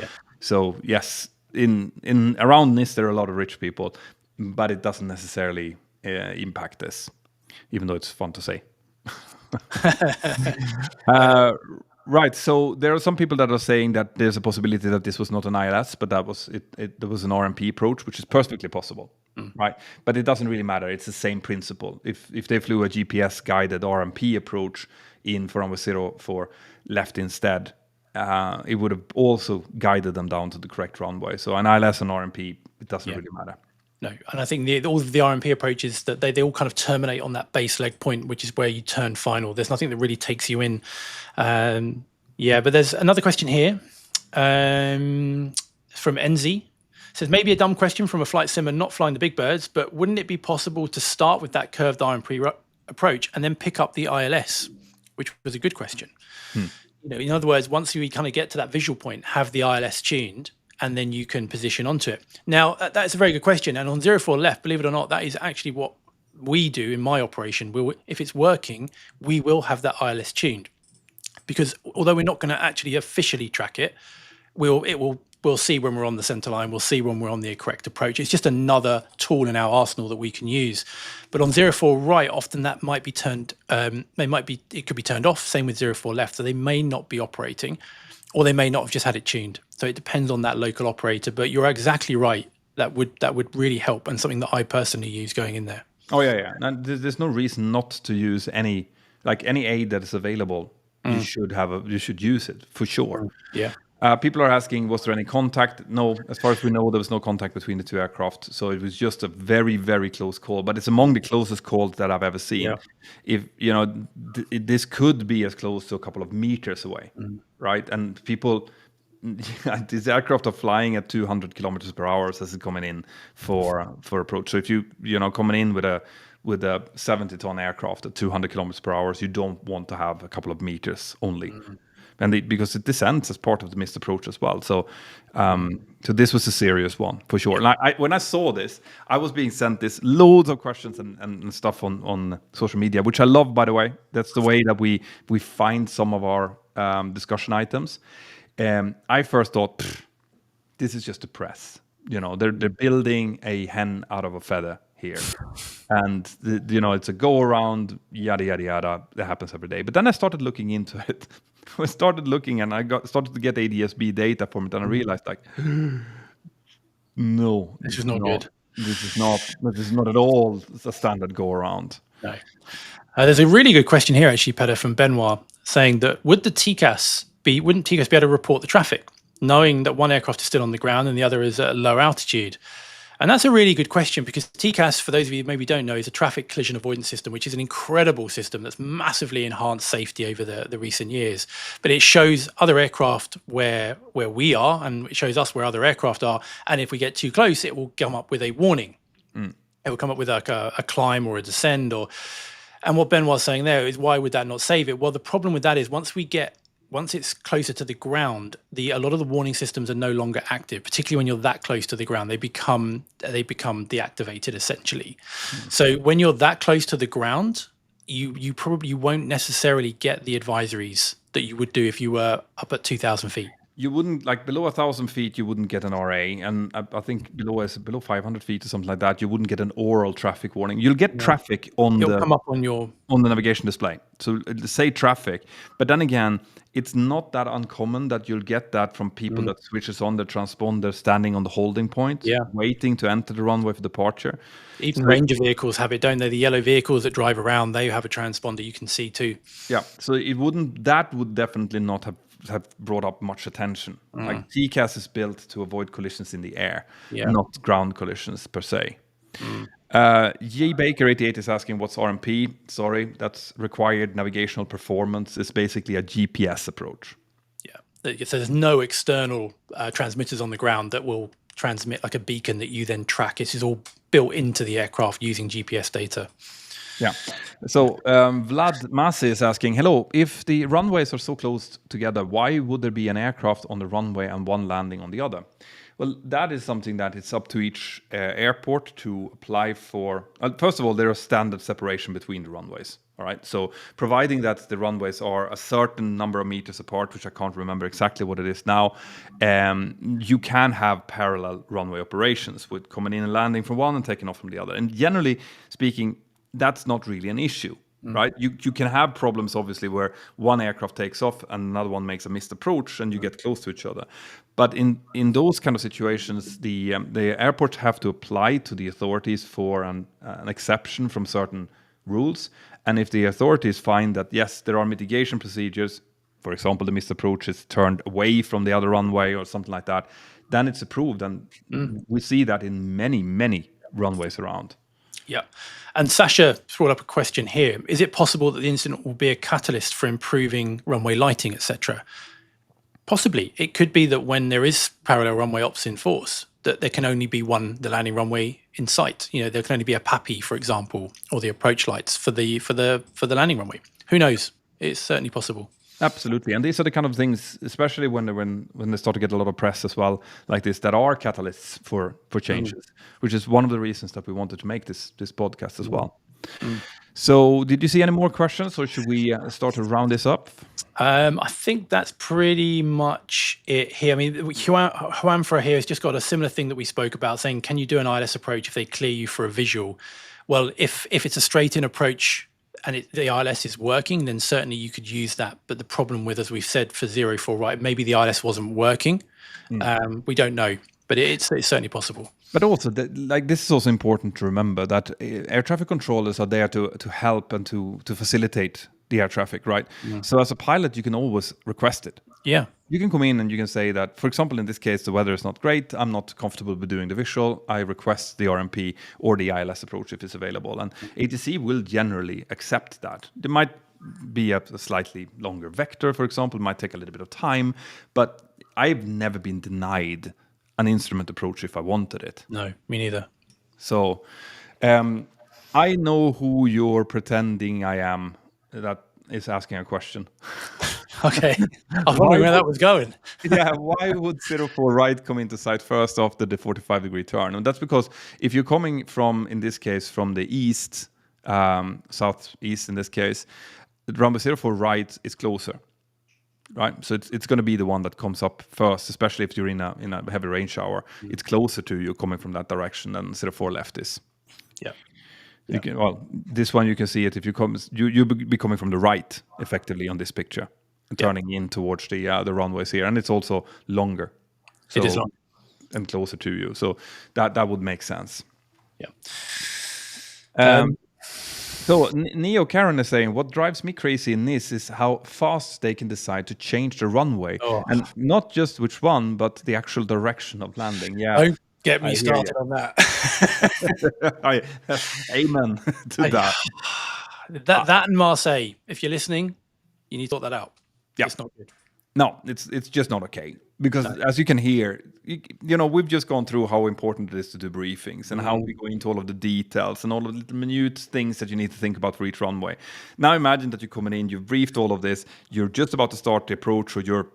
yes, in around Nice there are a lot of rich people, but it doesn't necessarily impact this, even though it's fun to say. Right, so there are some people that are saying that there's a possibility that this was not an ILS, but that was it. There was an RMP approach, which is perfectly possible, right? But it doesn't really matter. It's the same principle. If they flew a GPS guided RMP approach in for runway 04 left instead, it would have also guided them down to the correct runway. So an ILS and RMP, it doesn't really matter. No, and I think all of the RMP approaches that they all kind of terminate on that base leg point, which is where you turn final. There's nothing that really takes you in. But there's another question here from Enzi. It says, maybe a dumb question from a flight simmer not flying the big birds, but wouldn't it be possible to start with that curved RMP approach and then pick up the ILS, which was a good question. In other words, once you kind of get to that visual point, have the ILS tuned, and then you can position onto it. Now, that's a very good question. And on 04 left, believe it or not, that is actually what we do in my operation. If it's working, we will have that ILS tuned. Because although we're not going to actually officially track it, we'll see when we're on the center line. We'll see when we're on the correct approach. It's just another tool in our arsenal that we can use. But on 04 right, often that might be turned. It could be turned off. Same with 04 left. So they may not be operating, or they may not have just had it tuned. So it depends on that local operator. But you're exactly right. That would really help, and something that I personally use going in there. Oh yeah. And there's no reason not to use any aid that is available. You should use it for sure. Yeah. People are asking, was there any contact? No, as far as we know, there was no contact between the two aircraft. So it was just a very, very close call. But it's among the closest calls that I've ever seen. Yeah. If this could be as close to a couple of meters away, right? And people, these aircraft are flying at 200 kilometers per hour as it's coming in for approach. So if you coming in with a 70-ton aircraft at 200 kilometers per hour, you don't want to have a couple of meters only. And because it descends as part of the missed approach as well. So this was a serious one for sure. And when I saw this, I was being sent loads of questions and stuff on social media, which I love, by the way. That's the way that we find some of our discussion items. I first thought, this is just the press. They're building a hen out of a feather here, and it's a go around, yada yada yada, that happens every day. But then I started looking into it. I started looking, and I started to get ADS-B data from it, and I realized no, this is not good. This is not at all a standard go around. No. There's a really good question here, actually, Petter, from Benoit, saying that wouldn't TCAS be able to report the traffic, knowing that one aircraft is still on the ground and the other is at a low altitude? And that's a really good question, because TCAS, for those of you who maybe don't know, is a traffic collision avoidance system, which is an incredible system that's massively enhanced safety over the recent years. But it shows other aircraft where we are, and it shows us where other aircraft are. And if we get too close, it will come up with a warning. It will come up with a climb or a descend. And what Ben was saying there is, why would that not save it? Well, the problem with that is once once it's closer to the ground, a lot of the warning systems are no longer active, particularly when you're that close to the ground. They become deactivated essentially. So when you're that close to the ground, you probably won't necessarily get the advisories that you would do if you were up at 2,000 feet. You wouldn't, like below 1,000 feet, you wouldn't get an RA, and I think below 500 feet or something like that, you wouldn't get an oral traffic warning. You'll get traffic on It'll come up on the navigation display. So it'll say traffic, but then again, it's not that uncommon that you'll get that from people that switches on the transponder standing on the holding point, waiting to enter the runway for departure. Even Ranger vehicles have it, don't they? The yellow vehicles that drive around, they have a transponder you can see too. Yeah, so that would definitely not have brought up much attention. Like TCAS is built to avoid collisions in the air, not ground collisions per se. J Baker 88 is asking, what's RMP? Sorry, that's required navigational performance. It's basically a GPS approach. Yeah, so there's no external transmitters on the ground that will transmit like a beacon that you then track. This is all built into the aircraft using GPS data. Yeah. So Vlad Masi is asking, hello, if the runways are so close together, why would there be an aircraft on the runway and one landing on the other? Well, that is something that it's up to each airport to apply for. First of all, there is standard separation between the runways. All right. So providing that the runways are a certain number of meters apart, which I can't remember exactly what it is now, you can have parallel runway operations with coming in and landing from one and taking off from the other. And generally speaking, that's not really an issue, right? You can have problems, obviously, where one aircraft takes off and another one makes a missed approach and you get close to each other. But in those kind of situations, the airports have to apply to the authorities for an exception from certain rules. And if the authorities find that, yes, there are mitigation procedures, for example, the missed approach is turned away from the other runway or something like that, then it's approved. And we see that in many, many runways around. Yeah. And Sasha brought up a question here. Is it possible that the incident will be a catalyst for improving runway lighting, etc.? Possibly. It could be that when there is parallel runway ops in force, that there can only be the landing runway in sight. You know, there can only be a PAPI, for example, or the approach lights for the landing runway. Who knows? It's certainly possible. Absolutely, and these are the kind of things, especially when they start to get a lot of press as well, like this, that are catalysts for changes, which is one of the reasons that we wanted to make this podcast as well. So, did you see any more questions, or should we start to round this up? I think that's pretty much it here. I mean, Juanfra here has just got a similar thing that we spoke about, saying, can you do an ILS approach if they clear you for a visual? Well, if it's a straight-in approach and the ILS is working, then certainly you could use that. But the problem with, as we've said, for 04, right, maybe the ILS wasn't working. We don't know, but it's certainly possible. But also, this is also important to remember that air traffic controllers are there to help and to facilitate the air traffic, right? So as a pilot, you can always request it. Yeah. You can come in and you can say that, for example, in this case, the weather is not great. I'm not comfortable with doing the visual. I request the RMP or the ILS approach if it's available. And ATC will generally accept that. There might be a slightly longer vector, for example. It might take a little bit of time. But I've never been denied an instrument approach if I wanted it. No, me neither. So I know who you're pretending I am that is asking a question. Okay. I was wondering where that was going. Yeah, why would 04 right come into sight first after the 45-degree turn? And that's because if you're coming from, in this case, from the east, southeast in this case, the runway 04 right is closer. Right, so it's going to be the one that comes up first, especially if you're in a heavy rain shower. It's closer to you coming from that direction than 04 left is. Yeah. You can, this one you can see it if you come. You'll be coming from the right, effectively, on this picture, and turning in towards the runways here, and it's also longer. So, it is long and closer to you, so that would make sense. Yeah. So Neo Karen is saying, what drives me crazy in this is how fast they can decide to change the runway. And not just which one, but the actual direction of landing. Yeah. Don't get me started on that. Amen to that. That and Marseille, if you're listening, you need to sort that out. Yeah. It's not good. No, it's just not okay. Because as you can hear, we've just gone through how important it is to do briefings and how we go into all of the details and all of the little minute things that you need to think about for each runway. Now imagine that you're coming in, you've briefed all of this, you're just about to start the approach, or you're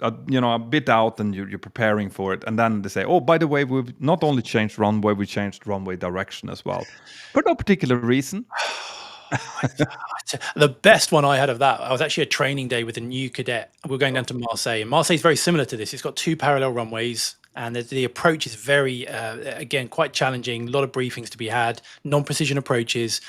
a bit out and you're preparing for it, and then they say, oh, by the way, we've not only changed runway, we changed runway direction as well, for no particular reason. The best one I had of that, I was actually a training day with a new cadet. We're going down to Marseille, and Marseille is very similar to this. It's got 2 parallel runways, and the approach is very, again, quite challenging. A lot of briefings to be had, non-precision approaches.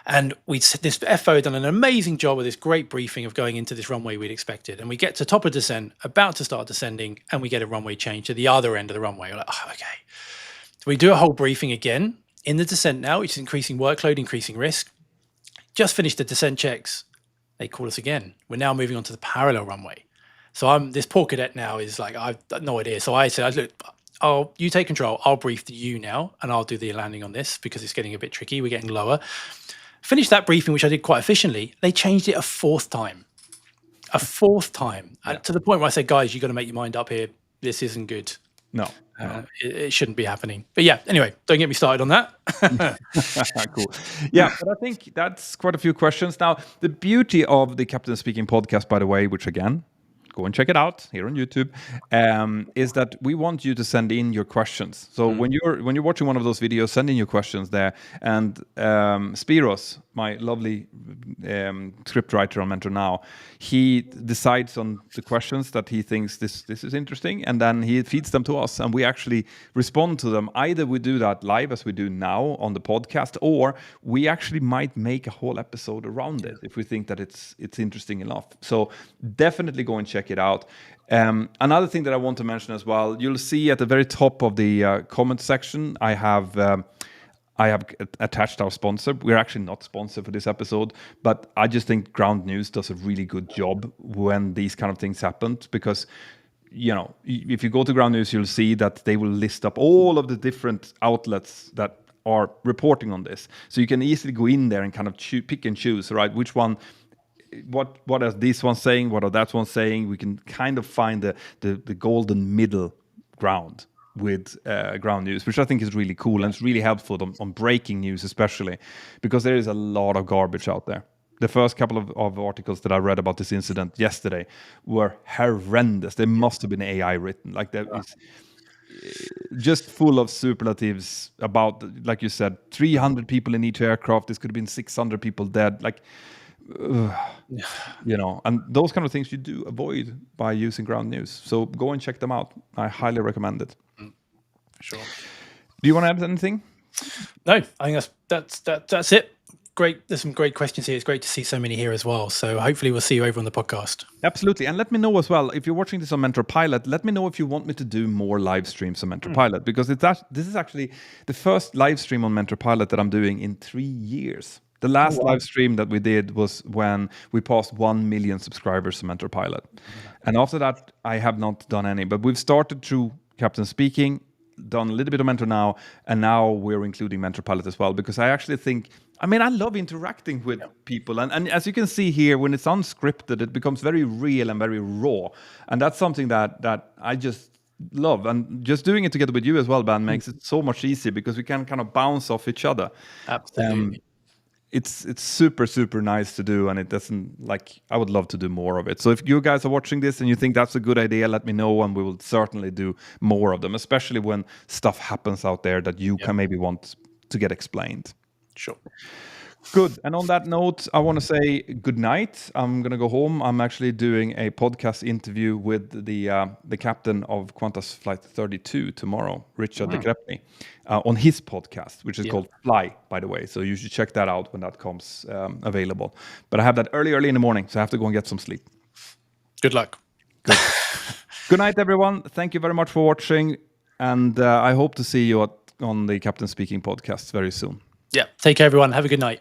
And this FO had done an amazing job with this great briefing of going into this runway we'd expected. And we get to top of descent, about to start descending, and we get a runway change to the other end of the runway. We're like, oh, okay. So we do a whole briefing again in the descent now, which is increasing workload, increasing risk. Just finished the descent checks. They call us again. We're now moving on to the parallel runway. So this poor cadet now is like, I've got no idea. So I said, look, you take control. I'll brief you now, and I'll do the landing on this because it's getting a bit tricky. We're getting lower. Finished that briefing, which I did quite efficiently. They changed it a 4th time. To the point where I said, guys, you got to make your mind up here. This isn't good. No. It shouldn't be happening. But yeah, anyway, don't get me started on that. Cool. Yeah, but I think that's quite a few questions. Now, the beauty of the Captain Speaking podcast, by the way, which again, go and check it out here on YouTube, is that we want you to send in your questions. So when you're watching one of those videos, send in your questions there. And Spiros, my lovely script writer on Mentor Now, he decides on the questions that he thinks this is interesting, and then he feeds them to us, and we actually respond to them. Either we do that live as we do now on the podcast, or we actually might make a whole episode around it if we think that it's interesting enough. So definitely go and check it out. Another thing that I want to mention as well, you'll see at the very top of the comment section, I have attached our sponsor. We're actually not sponsored for this episode, but I just think Ground News does a really good job when these kind of things happen, because if you go to Ground News, you'll see that they will list up all of the different outlets that are reporting on this. So you can easily go in there and kind of pick and choose, right? Which one, what is this one saying? What are that one saying? We can kind of find the golden middle ground with Ground News, which I think is really cool, and it's really helpful on breaking news, especially because there is a lot of garbage out there. The first couple of articles that I read about this incident yesterday were horrendous. They must have been AI written. Like that is just full of superlatives about, like you said, 300 people in each aircraft. This could have been 600 people dead. Like, and those kind of things you do avoid by using Ground News. So go and check them out. I highly recommend it. Sure. Do you want to add anything? No, I think that's it. Great. There's some great questions here. It's great to see so many here as well. So hopefully we'll see you over on the podcast. Absolutely. And let me know as well, if you're watching this on Mentor Pilot, let me know if you want me to do more live streams on Mentor Pilot, because this is actually the first live stream on Mentor Pilot that I'm doing in 3 years. The last live stream that we did was when we passed 1 million subscribers to Mentor Pilot. And after that, I have not done any, but we've started through Captain Speaking, done a little bit of Mentor Now, and now we're including Mentor Pilot as well, because I actually think, I love interacting with people. And as you can see here, when it's unscripted, it becomes very real and very raw. And that's something that I just love. And just doing it together with you as well, Ben, makes it so much easier, because we can kind of bounce off each other. Absolutely. It's super, super nice to do, and it doesn't, like, I would love to do more of it. So if you guys are watching this and you think that's a good idea, let me know, and we will certainly do more of them, especially when stuff happens out there that you can maybe want to get explained. Sure. Good. And on that note, I want to say good night. I'm going to go home. I'm actually doing a podcast interview with the captain of Qantas Flight 32 tomorrow, Richard de Crespigny, on his podcast, which is called Fly, by the way. So you should check that out when that comes available. But I have that early in the morning, so I have to go and get some sleep. Good luck. Good. Good night, everyone. Thank you very much for watching. And I hope to see you on the Captain Speaking podcast very soon. Yeah. Take care, everyone. Have a good night.